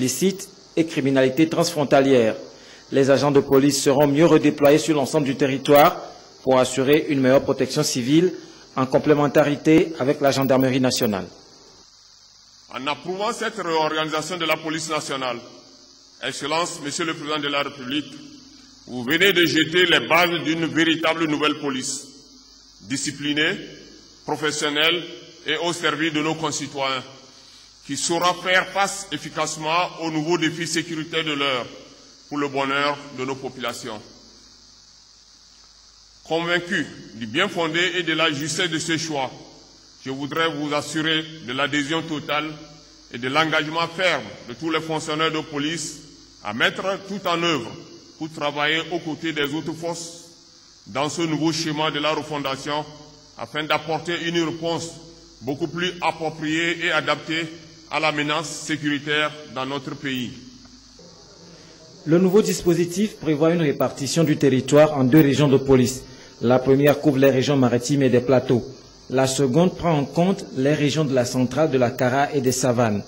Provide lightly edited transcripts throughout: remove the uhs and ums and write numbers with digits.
illicite et criminalité transfrontalière. Les agents de police seront mieux redéployés sur l'ensemble du territoire pour assurer une meilleure protection civile en complémentarité avec la gendarmerie nationale. En approuvant cette réorganisation de la police nationale, Excellence, Monsieur le Président de la République, vous venez de jeter les bases d'une véritable nouvelle police, disciplinée, professionnelle et au service de nos concitoyens, qui saura faire face efficacement aux nouveaux défis sécuritaires de l'heure pour le bonheur de nos populations. Convaincu du bien fondé et de la justesse de ce choix, je voudrais vous assurer de l'adhésion totale et de l'engagement ferme de tous les fonctionnaires de police à mettre tout en œuvre pour travailler aux côtés des autres forces dans ce nouveau schéma de la refondation afin d'apporter une réponse beaucoup plus appropriée et adaptée à la menace sécuritaire dans notre pays. Le nouveau dispositif prévoit une répartition du territoire en 2 régions de police. La première couvre les régions maritimes et des plateaux. La seconde prend en compte les régions de la centrale, de la Kara et des savanes.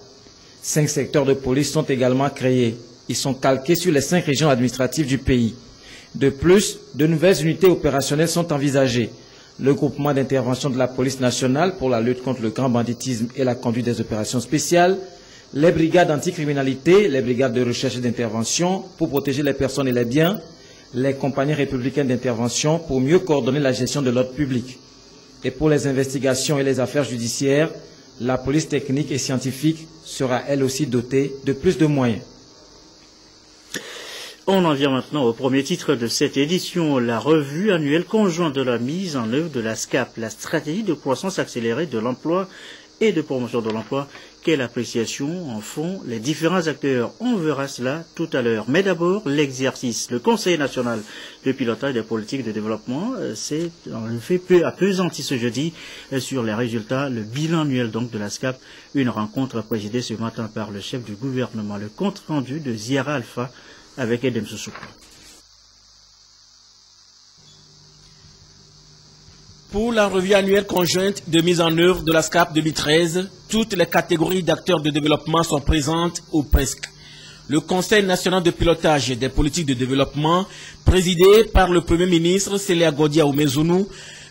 5 secteurs de police sont également créés. Ils sont calqués sur les 5 régions administratives du pays. De plus, de nouvelles unités opérationnelles sont envisagées. Le groupement d'intervention de la police nationale pour la lutte contre le grand banditisme et la conduite des opérations spéciales, les brigades anticriminalité, les brigades de recherche et d'intervention pour protéger les personnes et les biens, les compagnies républicaines d'intervention pour mieux coordonner la gestion de l'ordre public. Et pour les investigations et les affaires judiciaires, la police technique et scientifique sera elle aussi dotée de plus de moyens. On en vient maintenant au premier titre de cette édition, la revue annuelle conjointe de la mise en œuvre de la SCAP, la stratégie de croissance accélérée de l'emploi et de promotion de l'emploi. Quelle appréciation en font les différents acteurs? On verra cela tout à l'heure. Mais d'abord, l'exercice. Le Conseil national de pilotage des politiques de développement s'est en effet peu appesanti ce jeudi sur les résultats, le bilan annuel donc de la SCAP. Une rencontre présidée ce matin par le chef du gouvernement. Le compte rendu de Ziara Alpha avec Edem Soussoukou. Pour la revue annuelle conjointe de mise en œuvre de la SCAP 2013, toutes les catégories d'acteurs de développement sont présentes ou presque. Le Conseil national de pilotage des politiques de développement, présidé par le Premier ministre Célia Godia Oumezonou,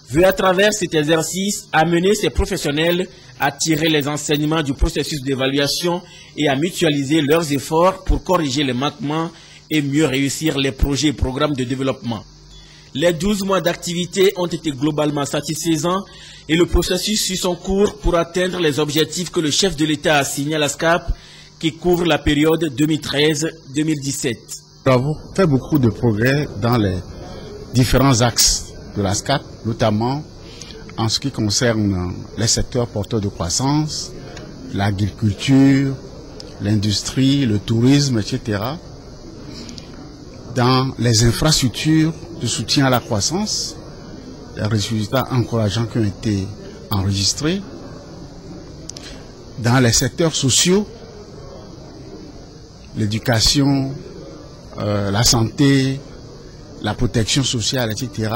veut à travers cet exercice amener ses professionnels à tirer les enseignements du processus d'évaluation et à mutualiser leurs efforts pour corriger les manquements et mieux réussir les projets et programmes de développement. Les 12 mois d'activité ont été globalement satisfaisants et le processus suit son cours pour atteindre les objectifs que le chef de l'État a assignés à la SCAP qui couvre la période 2013-2017. Nous avons fait beaucoup de progrès dans les différents axes de la SCAP, notamment en ce qui concerne les secteurs porteurs de croissance, l'agriculture, l'industrie, le tourisme, etc. Dans les infrastructures de soutien à la croissance, les résultats encourageants qui ont été enregistrés. Dans les secteurs sociaux, l'éducation, la santé, la protection sociale, etc.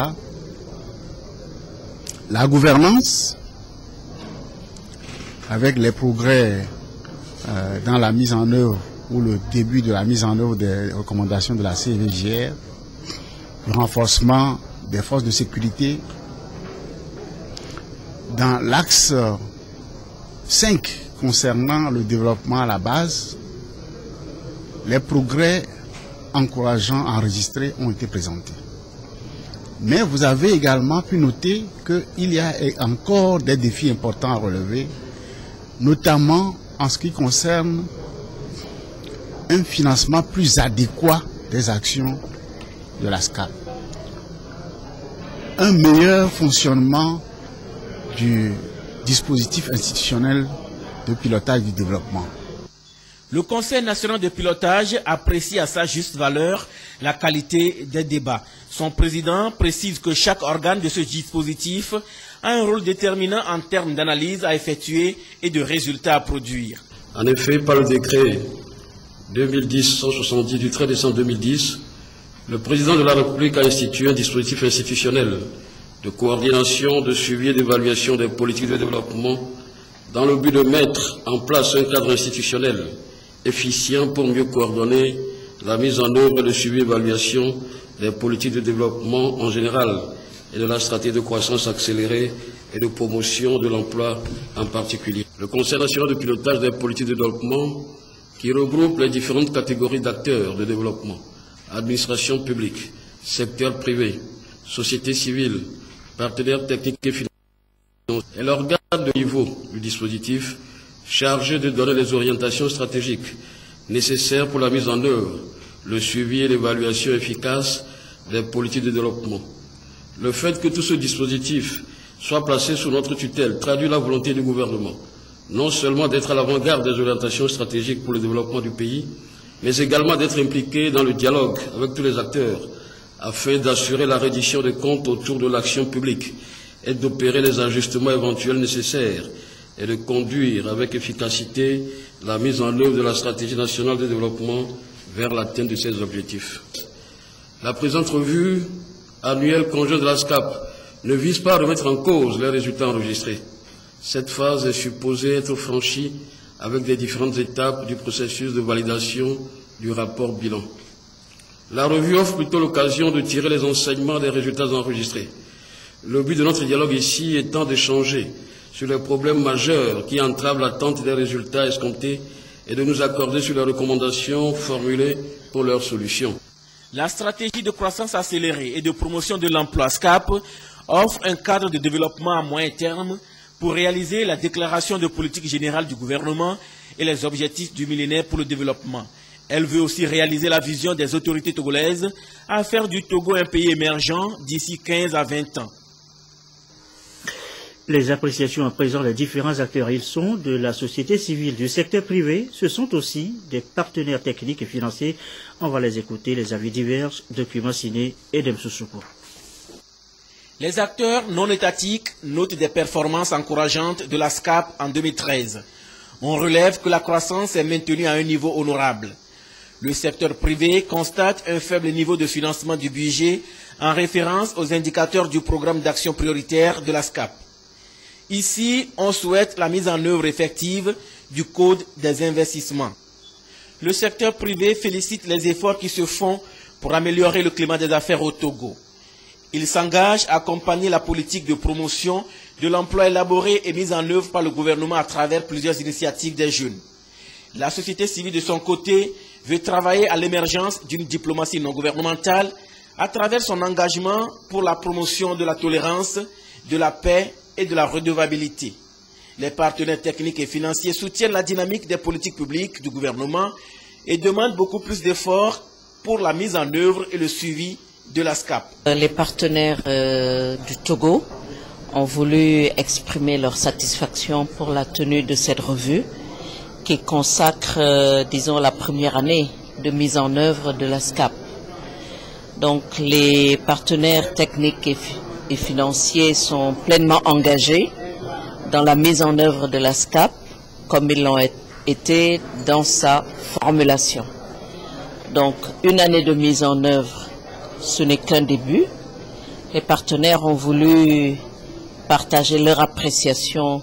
La gouvernance, avec les progrès dans la mise en œuvre ou le début de la mise en œuvre des recommandations de la CEVGR, le renforcement des forces de sécurité. Dans l'axe 5 concernant le développement à la base, les progrès encourageants enregistrés ont été présentés. Mais vous avez également pu noter qu'il y a encore des défis importants à relever, notamment en ce qui concerne un financement plus adéquat des actions de la SCAP, un meilleur fonctionnement du dispositif institutionnel de pilotage du développement. Le Conseil national de pilotage apprécie à sa juste valeur la qualité des débats. Son président précise que chaque organe de ce dispositif a un rôle déterminant en termes d'analyse à effectuer et de résultats à produire. En effet, par le décret 2010-170 du 13 décembre 2010, le président de la République a institué un dispositif institutionnel de coordination, de suivi et d'évaluation des politiques de développement dans le but de mettre en place un cadre institutionnel efficient pour mieux coordonner la mise en œuvre et le suivi et évaluation des politiques de développement en général et de la stratégie de croissance accélérée et de promotion de l'emploi en particulier. Le Conseil national de pilotage des politiques de développement, qui regroupe les différentes catégories d'acteurs de développement, administration publique, secteur privé, société civile, partenaires techniques et financiers, est l'organe de niveau du dispositif chargé de donner les orientations stratégiques nécessaires pour la mise en œuvre, le suivi et l'évaluation efficace des politiques de développement. Le fait que tout ce dispositif soit placé sous notre tutelle traduit la volonté du gouvernement, non seulement d'être à l'avant-garde des orientations stratégiques pour le développement du pays, mais également d'être impliqué dans le dialogue avec tous les acteurs, afin d'assurer la reddition des comptes autour de l'action publique et d'opérer les ajustements éventuels nécessaires et de conduire avec efficacité la mise en œuvre de la stratégie nationale de développement vers l'atteinte de ces objectifs. La présente revue annuelle conjointe de la SCAP ne vise pas à remettre en cause les résultats enregistrés. Cette phase est supposée être franchie avec les différentes étapes du processus de validation du rapport bilan. La revue offre plutôt l'occasion de tirer les enseignements des résultats enregistrés. Le but de notre dialogue ici étant d'échanger sur les problèmes majeurs qui entravent l'attente des résultats escomptés et de nous accorder sur les recommandations formulées pour leur solution. La stratégie de croissance accélérée et de promotion de l'emploi SCAP offre un cadre de développement à moyen terme pour réaliser la déclaration de politique générale du gouvernement et les objectifs du millénaire pour le développement. Elle veut aussi réaliser la vision des autorités togolaises à faire du Togo un pays émergent d'ici 15 à 20 ans. Les appréciations à présent des différents acteurs, ils sont de la société civile, du secteur privé, ce sont aussi des partenaires techniques et financiers. On va les écouter, les avis divergent de Kumasine et d'Emsousoukou. Les acteurs non étatiques notent des performances encourageantes de la SCAP en 2013. On relève que la croissance est maintenue à un niveau honorable. Le secteur privé constate un faible niveau de financement du budget en référence aux indicateurs du programme d'action prioritaire de la SCAP. Ici, on souhaite la mise en œuvre effective du Code des investissements. Le secteur privé félicite les efforts qui se font pour améliorer le climat des affaires au Togo. Il s'engage à accompagner la politique de promotion de l'emploi élaborée et mise en œuvre par le gouvernement à travers plusieurs initiatives des jeunes. La société civile, de son côté, veut travailler à l'émergence d'une diplomatie non gouvernementale à travers son engagement pour la promotion de la tolérance, de la paix et de la redevabilité. Les partenaires techniques et financiers soutiennent la dynamique des politiques publiques du gouvernement et demandent beaucoup plus d'efforts pour la mise en œuvre et le suivi de la SCAP. Les partenaires du Togo ont voulu exprimer leur satisfaction pour la tenue de cette revue qui consacre, disons, la première année de mise en œuvre de la SCAP. Donc les partenaires techniques et financiers sont pleinement engagés dans la mise en œuvre de la SCAP comme ils l'ont été dans sa formulation. Donc une année de mise en œuvre, ce n'est qu'un début. Les partenaires ont voulu partager leur appréciation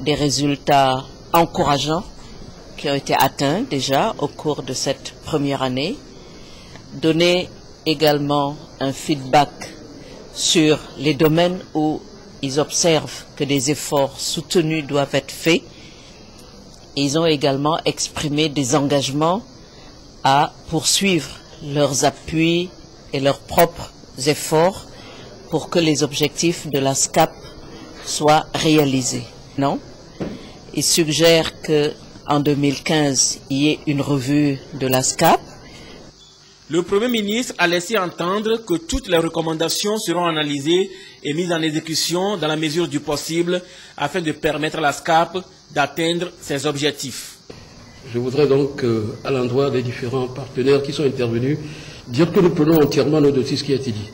des résultats encourageants qui ont été atteints déjà au cours de cette première année, donner également un feedback sur les domaines où ils observent que des efforts soutenus doivent être faits. Ils ont également exprimé des engagements à poursuivre leurs appuis et leurs propres efforts pour que les objectifs de la SCAP soient réalisés. Non, ils suggèrent qu'en 2015, il y ait une revue de la SCAP. Le Premier ministre a laissé entendre que toutes les recommandations seront analysées et mises en exécution dans la mesure du possible afin de permettre à la SCAP d'atteindre ses objectifs. Je voudrais donc, à l'endroit des différents partenaires qui sont intervenus, dire que nous prenons entièrement note de ce qui a été dit.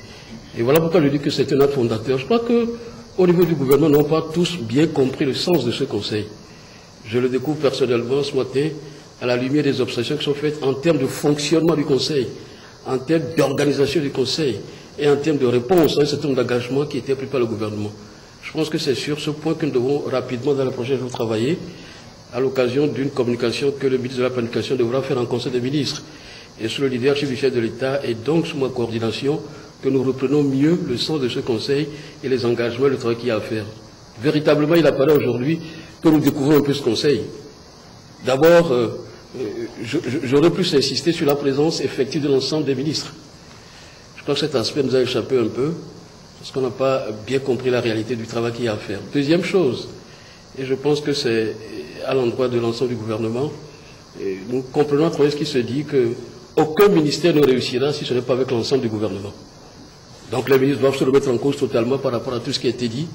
Et voilà pourquoi je dis que c'est un acte fondateur. Je crois qu'au niveau du gouvernement, nous n'avons pas tous bien compris le sens de ce conseil. Je le découvre personnellement ce matin à la lumière des observations qui sont faites en termes de fonctionnement du conseil, en termes d'organisation du conseil et en termes de réponse à un certain nombre d'engagements qui étaient pris par le gouvernement. Je pense que c'est sur ce point que nous devons rapidement, dans la prochaine jour, travailler à l'occasion d'une communication que le ministre de la Planification devra faire en Conseil des ministres. Et sous le leadership du chef de l'État et donc sous ma coordination, que nous reprenons mieux le sens de ce Conseil et les engagements et le travail qu'il y a à faire. Véritablement, il apparaît aujourd'hui que nous découvrons un peu ce Conseil. D'abord, j'aurais plus insisté sur la présence effective de l'ensemble des ministres. Je crois que cet aspect nous a échappé un peu, parce qu'on n'a pas bien compris la réalité du travail qu'il y a à faire. Deuxième chose, et je pense que c'est à l'endroit de l'ensemble du gouvernement, nous comprenons à travers ce qui se dit qu'aucun ministère ne réussira si ce n'est pas avec l'ensemble du gouvernement. Donc les ministres doivent se remettre en cause totalement par rapport à tout ce qui a été dit,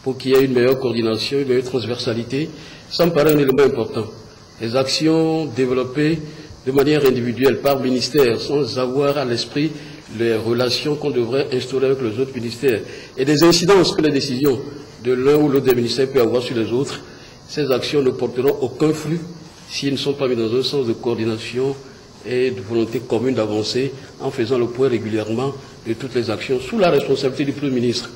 pour qu'il y ait une meilleure coordination, une meilleure transversalité. Ça me paraît un élément important. Les actions développées de manière individuelle par ministère, sans avoir à l'esprit les relations qu'on devrait instaurer avec les autres ministères, et des incidences que les décisions de l'un ou l'autre des ministères peuvent avoir sur les autres, ces actions ne porteront aucun fruit s'ils ne sont pas mis dans un sens de coordination et de volonté commune d'avancer en faisant le point régulièrement de toutes les actions sous la responsabilité du Premier ministre.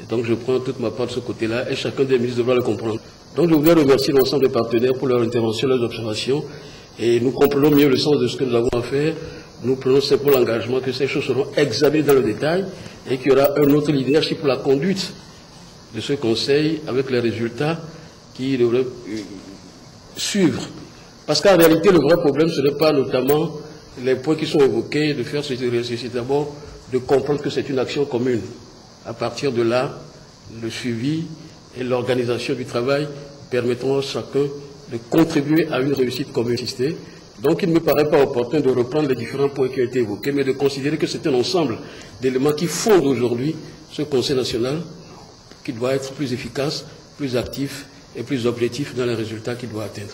Et donc je prends toute ma part de ce côté-là et chacun des ministres devra le comprendre. Donc je voudrais remercier l'ensemble des partenaires pour leur intervention, leurs observations, et nous comprenons mieux le sens de ce que nous avons à faire. Nous prenons pour l'engagement que ces choses seront examinées dans le détail et qu'il y aura un autre leadership pour la conduite de ce Conseil avec les résultats qui devraient suivre. Parce qu'en réalité, le vrai problème, ce n'est pas notamment les points qui sont évoqués, de faire c'est d'abord de comprendre que c'est une action commune. À partir de là, le suivi et l'organisation du travail permettront à chacun de contribuer à une réussite commune. Donc il ne me paraît pas opportun de reprendre les différents points qui ont été évoqués, mais de considérer que c'est un ensemble d'éléments qui fondent aujourd'hui ce Conseil national, qui doit être plus efficace, plus actif et plus objectif dans les résultats qu'il doit atteindre.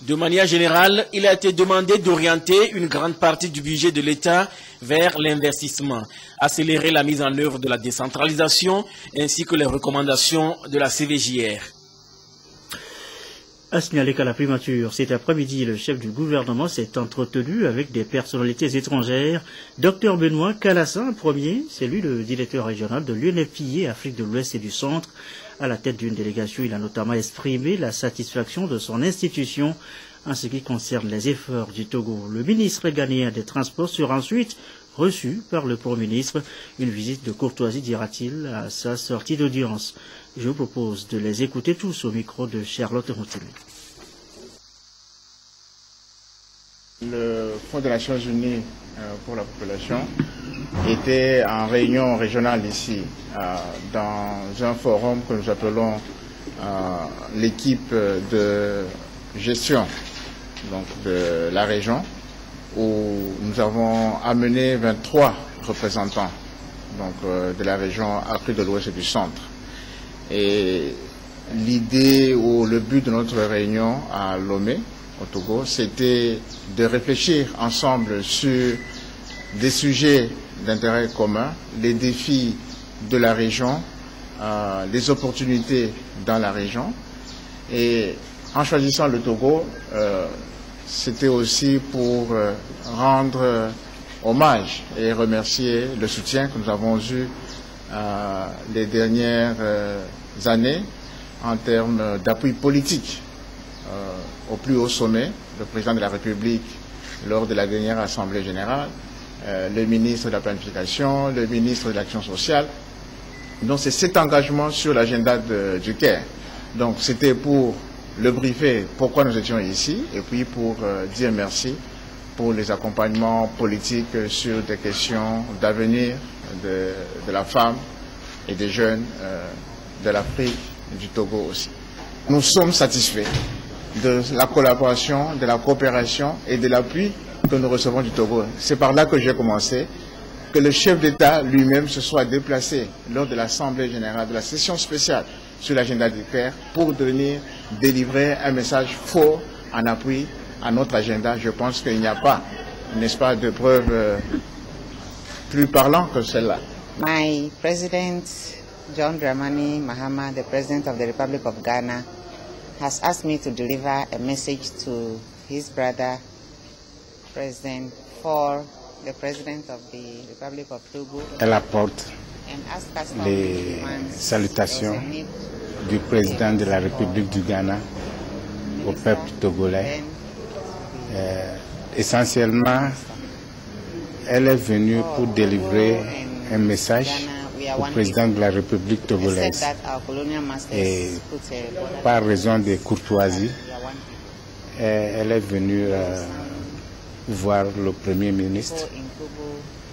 De manière générale, il a été demandé d'orienter une grande partie du budget de l'État vers l'investissement, accélérer la mise en œuvre de la décentralisation ainsi que les recommandations de la CVJR. À signaler qu'à la primature, cet après-midi, le chef du gouvernement s'est entretenu avec des personnalités étrangères. Dr Benoît Calassin, premier, c'est lui le directeur régional de l'UNFPA Afrique de l'Ouest et du Centre. À la tête d'une délégation, il a notamment exprimé la satisfaction de son institution en ce qui concerne les efforts du Togo. Le ministre ghanéen des Transports sera ensuite reçu par le Premier ministre. Une visite de courtoisie, dira-t-il, à sa sortie d'audience. Je vous propose de les écouter tous au micro de Charlotte Routine. Le Fonds des Nations Unies pour la population était en réunion régionale ici, dans un forum que nous appelons l'équipe de gestion donc, de la région, où nous avons amené 23 représentants donc, de la région Afrique de l'Ouest et du Centre. Et l'idée ou le but de notre réunion à Lomé, au Togo, c'était de réfléchir ensemble sur des sujets d'intérêt commun, les défis de la région, les opportunités dans la région. Et en choisissant le Togo, c'était aussi pour rendre hommage et remercier le soutien que nous avons eu les dernières années en termes d'appui politique au plus haut sommet, le président de la République lors de la dernière Assemblée générale, le ministre de la Planification, le ministre de l'Action sociale. Donc c'est cet engagement sur l'agenda du Caire. Donc c'était pour le briefer pourquoi nous étions ici et puis pour dire merci pour les accompagnements politiques sur des questions d'avenir de la femme et des jeunes de l'Afrique et du Togo aussi. Nous sommes satisfaits de la collaboration, de la coopération et de l'appui que nous recevons du Togo. C'est par là que j'ai commencé, que le chef d'État lui-même se soit déplacé lors de l'Assemblée générale, de la session spéciale sur l'agenda du Caire pour venir délivrer un message fort en appui à notre agenda. Je pense qu'il n'y a pas, n'est-ce pas, de preuve plus parlant que celle-là. My President John Dramani Mahama, the President of the Republic of Ghana, has asked me to deliver a message to his brother, President, for the President of the Republic of Togo. Elle apporte les salutations du Président de la République du Ghana au peuple togolais. Essentiellement, elle est venue pour délivrer un message au président de la République togolaise. Et par raison de courtoisie, elle est venue voir le Premier ministre.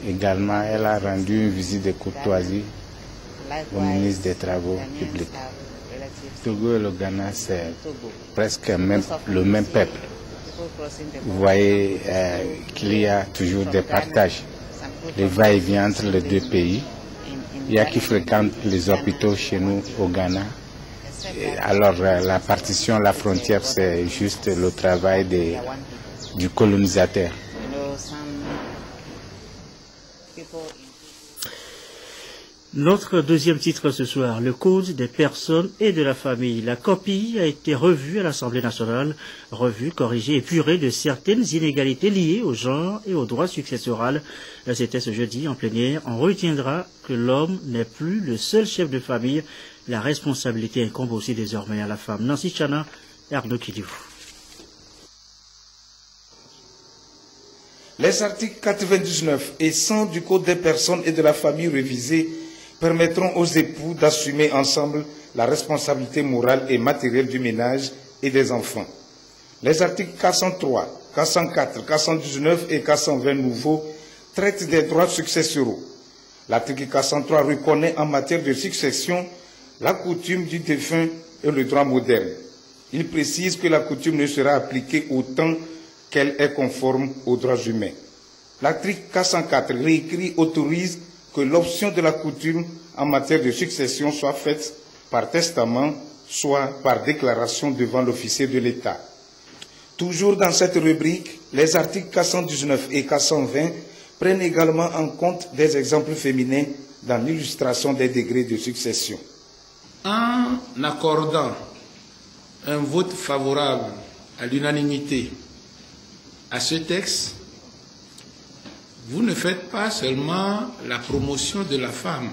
Également, elle a rendu une visite de courtoisie au ministre des Travaux publics. Togo et le Ghana, c'est presque le même peuple. Vous voyez qu'il y a toujours des partages, les va-et-vient entre les deux pays. Il y a qui fréquentent les hôpitaux chez nous au Ghana. Alors la partition, la frontière, c'est juste le travail du colonisateur. Notre deuxième titre ce soir, le Code des personnes et de la famille. La copie a été revue à l'Assemblée nationale, revue, corrigée et purée de certaines inégalités liées au genre et au droit successoral. C'était ce jeudi en plénière. On retiendra que l'homme n'est plus le seul chef de famille. La responsabilité incombe aussi désormais à la femme. Nancy Chana et Arnaud Kidou. Les articles 99 et 100 du Code des personnes et de la famille révisés permettront aux époux d'assumer ensemble la responsabilité morale et matérielle du ménage et des enfants. Les articles 403, 404, 419 et 420 nouveaux traitent des droits successoraux. L'article 403 reconnaît en matière de succession la coutume du défunt et le droit moderne. Il précise que la coutume ne sera appliquée autant qu'elle est conforme aux droits humains. L'article 404 réécrit autorise que l'option de la coutume en matière de succession soit faite par testament, soit par déclaration devant l'officier de l'État. Toujours dans cette rubrique, les articles 419 et 420 prennent également en compte des exemples féminins dans l'illustration des degrés de succession. En accordant un vote favorable à l'unanimité à ce texte, vous ne faites pas seulement la promotion de la femme,